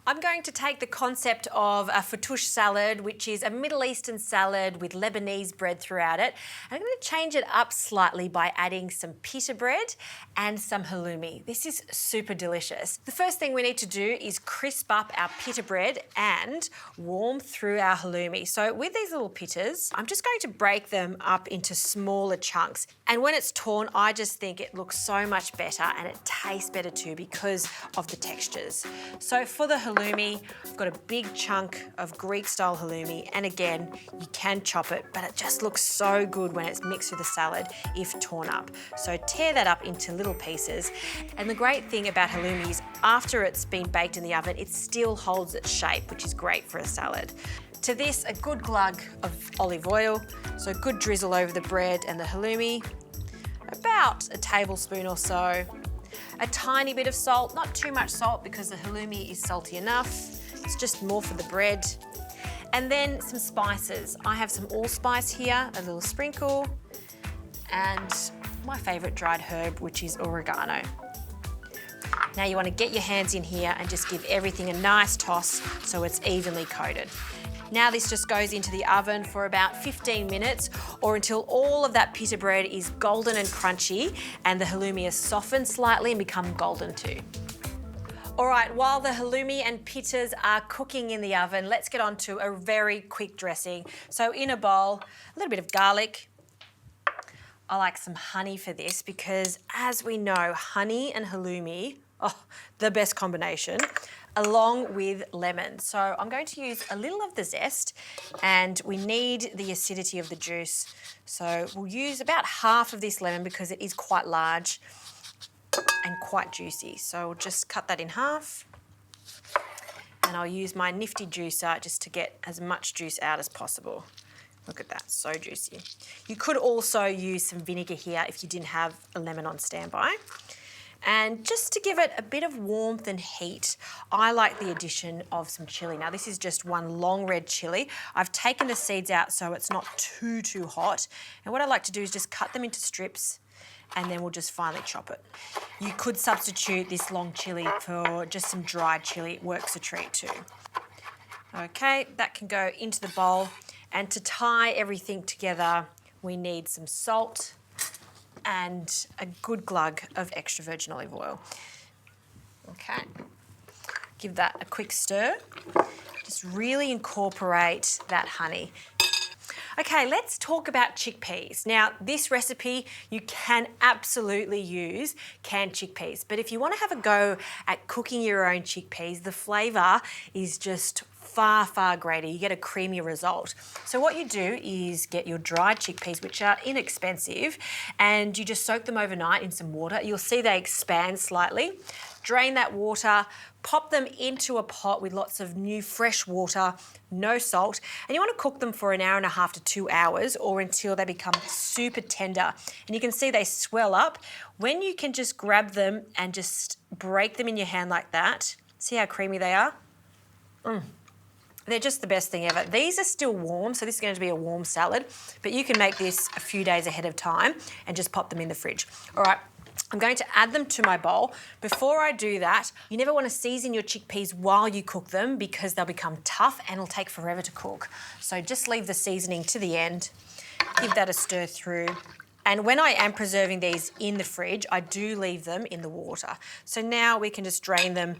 I'm going to take the concept of a fattoush salad, which is a Middle Eastern salad with Lebanese bread throughout it. And I'm going to change it up slightly by adding some pita bread and some halloumi. This is super delicious. The first thing we need to do is crisp up our pita bread and warm through our halloumi. So with these little pitas, I'm just going to break them up into smaller chunks. And when it's torn, I just think it looks so much better and it tastes better too because of the textures. So for the halloumi, I've got a big chunk of Greek-style halloumi, and again, you can chop it, but it just looks so good when it's mixed with the salad if torn up. So tear that up into little pieces. And the great thing about halloumi is after it's been baked in the oven, it still holds its shape, which is great for a salad. To this, a good glug of olive oil, so a good drizzle over the bread and the halloumi, about a tablespoon or so. A tiny bit of salt, not too much salt because the halloumi is salty enough. It's just more for the bread. And then some spices. I have some allspice here, a little sprinkle, and my favourite dried herb, which is oregano. Now you want to get your hands in here and just give everything a nice toss so it's evenly coated. Now this just goes into the oven for about 15 minutes or until all of that pita bread is golden and crunchy and the halloumi has softened slightly and become golden too. All right, while the halloumi and pitas are cooking in the oven, let's get on to a very quick dressing. So in a bowl, a little bit of garlic. I like some honey for this because as we know, honey and halloumi, the best combination, along with lemon. So I'm going to use a little of the zest and we need the acidity of the juice. So we'll use about half of this lemon because it is quite large and quite juicy. So we'll just cut that in half and I'll use my nifty juicer just to get as much juice out as possible. Look at that, so juicy. You could also use some vinegar here if you didn't have a lemon on standby. And just to give it a bit of warmth and heat, I like the addition of some chilli. Now this is just one long red chilli. I've taken the seeds out so it's not too hot. And what I like to do is just cut them into strips and then we'll just finely chop it. You could substitute this long chilli for just some dried chilli. It works a treat too. Okay, that can go into the bowl. And to tie everything together, we need some salt and a good glug of extra virgin olive oil. Okay, give that a quick stir. Just really incorporate that honey. Okay, let's talk about chickpeas. Now, this recipe, you can absolutely use canned chickpeas, but if you want to have a go at cooking your own chickpeas, the flavour is just far greater. You get a creamier result. So what you do is get your dried chickpeas, which are inexpensive, and you just soak them overnight in some water. You'll see they expand slightly. Drain that water, pop them into a pot with lots of new fresh water, no salt, and you want to cook them for an hour and a half to 2 hours or until they become super tender. And you can see they swell up. When you can just grab them and just break them in your hand like that, see how creamy they are? They're just the best thing ever. These are still warm, so this is going to be a warm salad, but you can make this a few days ahead of time and just pop them in the fridge. All right, I'm going to add them to my bowl. Before I do that, you never want to season your chickpeas while you cook them because they'll become tough and it'll take forever to cook. So just leave the seasoning to the end, give that a stir through. And when I am preserving these in the fridge, I do leave them in the water. So now we can just drain them.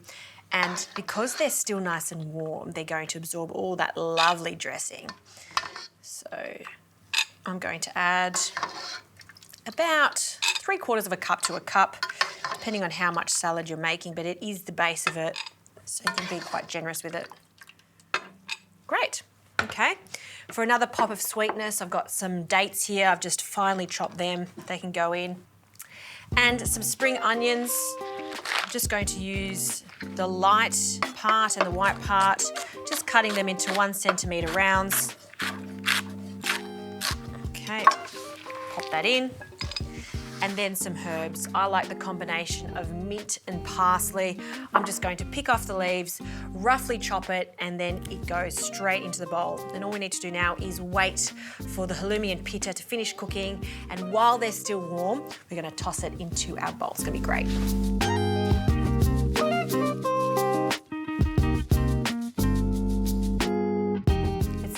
And because they're still nice and warm, they're going to absorb all that lovely dressing. So I'm going to add about 3/4 of a cup to a cup, depending on how much salad you're making, but it is the base of it, so you can be quite generous with it. Great, okay. For another pop of sweetness, I've got some dates here. I've just finely chopped them. They can go in. And some spring onions. I'm just going to use the light part and the white part, just cutting them into 1 centimetre rounds. Okay, pop that in. And then some herbs. I like the combination of mint and parsley. I'm just going to pick off the leaves, roughly chop it, and then it goes straight into the bowl. And all we need to do now is wait for the halloumi and pita to finish cooking. And while they're still warm, we're going to toss it into our bowl. It's going to be great.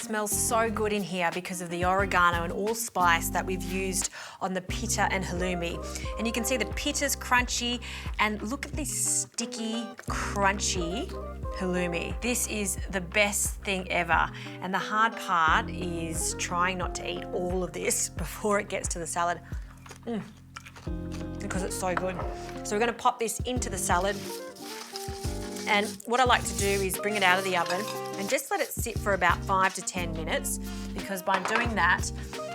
smells so good in here because of the oregano and allspice that we've used on the pita and halloumi. And you can see the pita's crunchy, and look at this sticky, crunchy halloumi. This is the best thing ever. And the hard part is trying not to eat all of this before it gets to the salad. Because it's so good. So we're gonna pop this into the salad. And what I like to do is bring it out of the oven and just let it sit for about 5 to 10 minutes, because by doing that,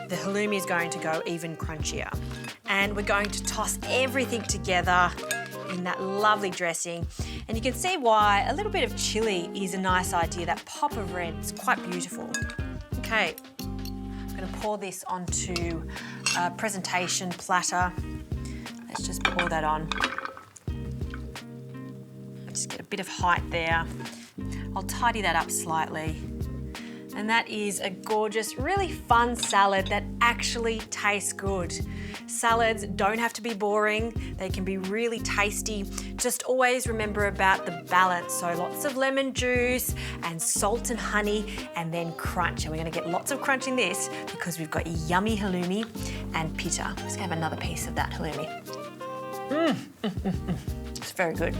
the halloumi is going to go even crunchier. And we're going to toss everything together in that lovely dressing. And you can see why a little bit of chilli is a nice idea. That pop of red is quite beautiful. Okay, I'm gonna pour this onto a presentation platter. Let's just pour that on. Just get a bit of height there. I'll tidy that up slightly. And that is a gorgeous, really fun salad that actually tastes good. Salads don't have to be boring. They can be really tasty. Just always remember about the balance. So lots of lemon juice and salt and honey, and then crunch. And we're gonna get lots of crunch in this because we've got yummy halloumi and pita. Let's have another piece of that halloumi. It's very good.